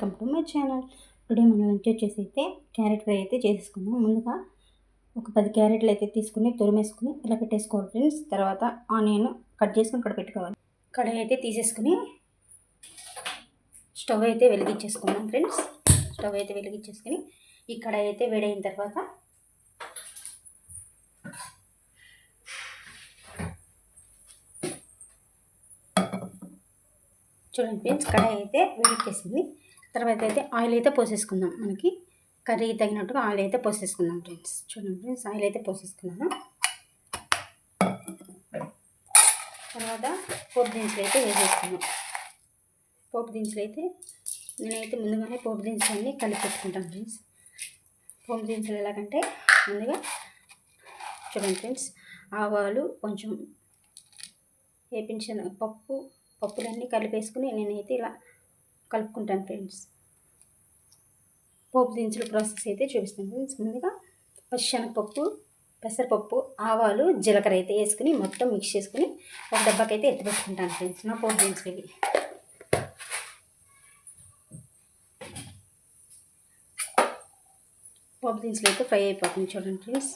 Welcome to my channel. Today మన lunch వచ్చేసి అయితే క్యారెట్ ఫ్రై అయితే చేసేసుకుందాం. ముందుగా ఒక 10 క్యారెట్లు అయితే తీసుకుని తురిమేసుకుని ఇలా పెట్టేసుకోవాలి ఫ్రెండ్స్. తర్వాత ఆనియన్ కట్ చేసుకుని ఇక్కడ పెట్టుకోవాలి. కడాయి అయితే తీసేసుకుని స్టవ్ అయితే వెలిగించేసుకుందాం ఫ్రెండ్స్. స్టవ్ అయితే వెలిగించేసుకుని ఈ కడాయి అయితే వేడైన తర్వాత చూడండి ఫ్రెండ్స్, కడాయి అయితే వేడెక్కేసింది. తర్వాత అయితే ఆయిల్ అయితే పోసేసుకుందాం. మనకి కర్రీ తగినట్టుగా ఆయిల్ అయితే పోసేసుకుందాం ఫ్రెండ్స్. చూడండి ఫ్రెండ్స్, ఆయిల్ అయితే పోసేసుకున్నాను. తర్వాత పోపు దినుసులు అయితే వేసేసుకున్నాం. పోపు దినుసులు అయితే నేనైతే ముందుగానే పోపు దినుసులు అన్నీ కలిపి పెట్టుకుంటాను ఫ్రెండ్స్. పోపు దినుసులు ఎలాగంటే ముందుగా చూడండి ఫ్రెండ్స్, ఆవాలు కొంచెం వేపించిన పప్పులన్నీ కలిపేసుకుని నేనైతే ఇలా కలుపుకుంటాను ఫ్రెండ్స్. పోపు దినుసుల ప్రాసెస్ అయితే చూపిస్తాను ఫ్రెండ్స్. ముందుగా పచ్చిశనగపప్పు, పెసరపప్పు, ఆవాలు, జీలకర్ర అయితే వేసుకుని మొత్తం మిక్స్ చేసుకుని ఒక డబ్బాకైతే ఎత్తి పెట్టుకుంటాను ఫ్రెండ్స్. నా పోపు దినుసులు పోపు దినుసులు అయితే ఫ్రై అయిపోతుంది. చూడండి ఫ్రెండ్స్,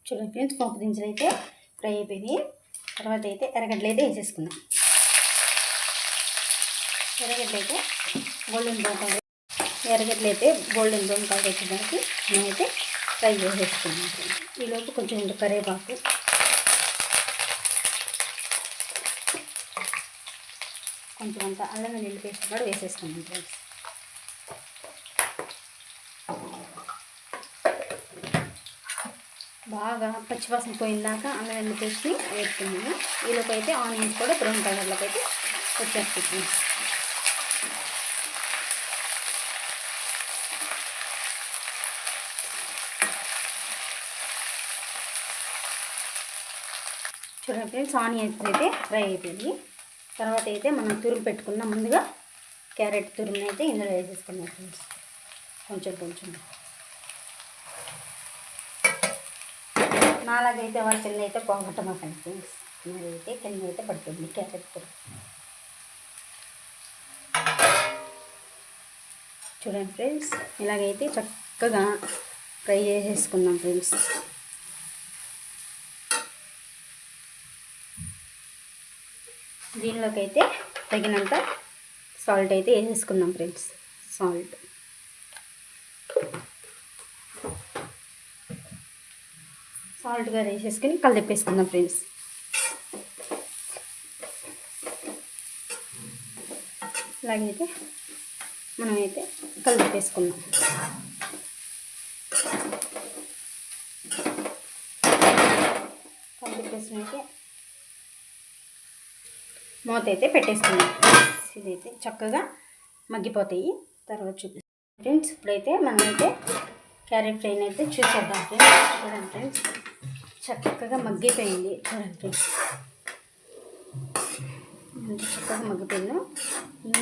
చూడండి ఫ్రెండ్స్, పోపు దినుసులు అయితే ఫ్రై అయిపోయినాయి. తర్వాత అయితే ఎర్రగడ్డలు అయితే వేసేసుకున్నాం. ఎర్రగడ్డలు అయితే గోల్డెన్ బ్రౌన్ కలర్ వచ్చేదానికి నేనైతే ఫ్రై చేసేసుకున్నాను. ఈలోపు కొంచెం కరివేపాకు, కొంచెం అంత అల్లం వెల్లుల్లి పేస్ట్ కూడా వేసేసుకున్నాను ఫ్రెండ్స్. బాగా పచ్చివాసన పోయిందాకా అల్లం వెల్లుల్లి పేస్ట్ని వేసుకున్నాను. ఈలోపు అయితే ఆనియన్స్ కూడా బ్రౌన్ కలర్లోకి అయితే వచ్చేస్తుంది. చూడండి ఫ్రెండ్స్, ఆనియన్స్ అయితే ఫ్రై అయిపోయింది. తర్వాత అయితే మనం తురుము పెట్టుకున్న ముందుగా క్యారెట్ తురుముని అయితే ఇందులో వేసేసుకున్నాం ఫ్రెండ్స్. కొంచెం నాలాగైతే వాళ్ళ కింద అయితే పోగొట్టమాకండి ఫ్రెండ్స్. నాదైతే కింద అయితే పడుతుంది క్యారెట్ తురుము. చూడండి ఫ్రెండ్స్, ఇలాగైతే చక్కగా ఫ్రై చేసేసుకుందాం ఫ్రెండ్స్. దీనిలోకి అయితే తగినంత సాల్ట్ అయితే వేసేసుకుందాం ఫ్రెండ్స్. సాల్ట్గా వేసేసుకుని కలిపేసుకుందాం ఫ్రెండ్స్. ఇలాగైతే మనమైతే కలిపేసుకుందాం. కలిపేసినైతే మూత అయితే పెట్టేసుకుందాం. ఇదైతే చక్కగా మగ్గిపోతాయి. తర్వాత చూపిస్తాం ఫ్రెండ్స్. ఇప్పుడైతే మనమైతే క్యారెట్ ఫ్రైని అయితే చూసేద్దాం ఫ్రెండ్స్. చూడండి ఫ్రెండ్స్, చక్కగా మగ్గిపోయింది. చూడండి ఫ్రెండ్స్, ఎంత చక్కగా మగ్గిపోయిందో.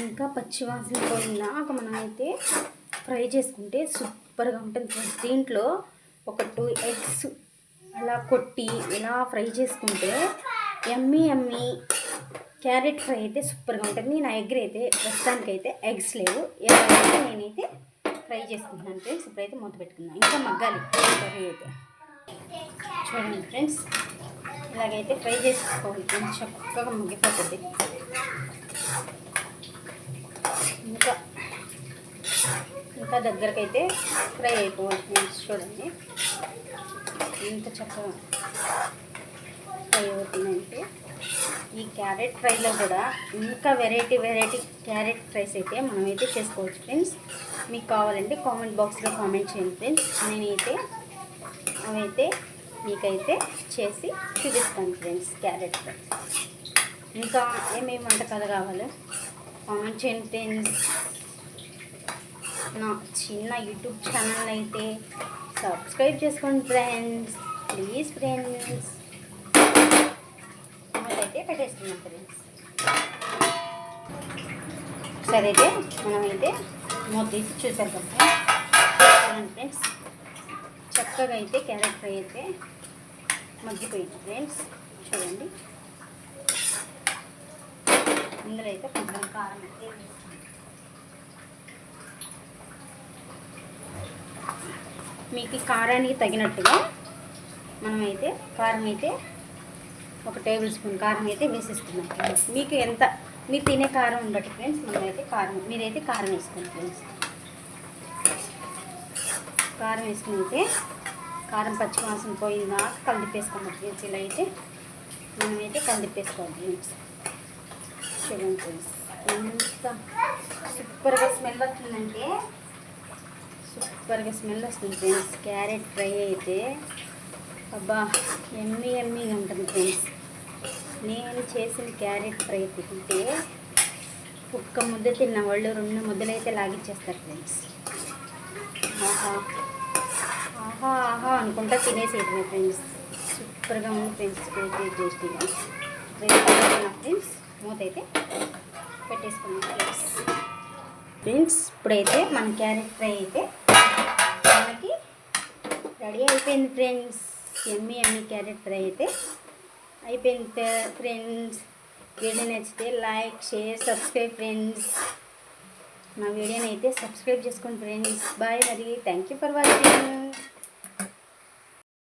ఇంకా పచ్చివాసన పోయిందాక మనమైతే ఫ్రై చేసుకుంటే సూపర్గా ఉంటుంది ఫ్రెండ్స్. దీంట్లో ఒక 2 ఎగ్స్ అలా కొట్టి ఇలా ఫ్రై చేసుకుంటే యమ్మీ క్యారెట్ ఫ్రై అయితే సూపర్గా ఉంటుంది. నా ఎగ్ అయితే ప్రస్తుతానికైతే ఎగ్స్ లేవు, ఎవరైతే నేనైతే ఫ్రై చేసుకుంటున్నాను ఫ్రెండ్స్. ఇప్పుడైతే మూత పెట్టుకుందాం, ఇంకా మగ్గాలి కర్రీ అయితే. చూడండి ఫ్రెండ్స్, ఇలాగైతే ఫ్రై చేసుకోవాలి ఫ్రెండ్స్. చక్కగా మగ్గిపోతుంది. ఇంకా దగ్గరకైతే ఫ్రై అయిపోవాలి ఫ్రెండ్స్. చూడండి ఎంత చక్కగా ఫ్రై అవుతుందంటే. ఈ క్యారెట్ ఫ్రైలో కూడా ఇంకా వెరైటీ క్యారెట్ ఫ్రైస్ అయితే మనమైతే చేసుకోవచ్చు ఫ్రెండ్స్. మీకు కావాలంటే కామెంట్ బాక్స్లో కామెంట్ చేయండి ఫ్రెండ్స్. నేనైతే అవైతే మీకైతే చేసి చూపిస్తాను ఫ్రెండ్స్. క్యారెట్ ఫ్రై ఇంకా ఏమేమి వంటకాలు కావాలో కామెంట్ చేయండి ఫ్రెండ్స్. నా చిన్న యూట్యూబ్ ఛానల్ అయితే సబ్స్క్రైబ్ చేసుకోండి ఫ్రెండ్స్, ప్లీజ్ ఫ్రెండ్స్. అయితే పెట్టేస్తున్నాం ఫ్రెండ్స్. సరే అయితే మనమైతే మూత తీసి చూసేద్దాం ఫ్రెండ్స్. చక్కగా అయితే క్యారెట్ ఫ్రై అయితే మగ్గిపోయింది ఫ్రెండ్స్. చూడండి ఇందులో అయితే కొంచెం కారం అయితే వేసుకుంటాం. మీకు కారానికి తగినట్టుగా మనమైతే కారం అయితే 1 టేబుల్ స్పూన్ కారం అయితే వేసేస్తున్నాం ఫ్రెండ్స్. మీకు ఎంత మీరు తినే కారం ఉండదు ఫ్రెండ్స్. మనమైతే మీరైతే కారం వేసుకోండి ఫ్రెండ్స్. కారం వేసుకుంటే కారం పచ్చివాసన పోయిందా కలిపేసుకోండి ఫ్రెండ్స్. ఇలా అయితే మనమైతే కలిపేసుకోవాలి ఫ్రెండ్స్. చూడండి ఫ్రెండ్స్ ఎంత సూపర్గా స్మెల్ వస్తుందంటే సూపర్గా స్మెల్ వస్తుంది ఫ్రెండ్స్. క్యారెట్ ఫ్రై అయితే అబ్బా ఎమ్మీగా ఉంటుంది ఫ్రెండ్స్. నేను చేసిన క్యారెట్ ఫ్రై తింటే ఒక్క ముద్ద తిన్న వాళ్ళు 2 ముద్దలైతే లాగిచ్చేస్తారు ఫ్రెండ్స్. ఆహా ఆహా ఆహా అనుకుంటా తినేసేయటమే ఫ్రెండ్స్. సూపర్గా ఉంది ఫ్రెండ్స్. టేస్టీగా ఫ్రెండ్స్. మూత అయితే పెట్టేసుకున్నాం ఫ్రెండ్స్. ఇప్పుడైతే మన క్యారెట్ ఫ్రై అయితే మనకి రెడీ అయిపోయింది ఫ్రెండ్స్. ఎమ్మీ క్యారెట్ ఫ్రై అయితే అయిపోయింది ఫ్రెండ్స్. వీడియో నచ్చితే లైక్, షేర్, సబ్స్క్రైబ్ ఫ్రెండ్స్. నా వీడియోని అయితే సబ్స్క్రైబ్ చేసుకోండి ఫ్రెండ్స్. బాయ్ మరి. Thank you for watching.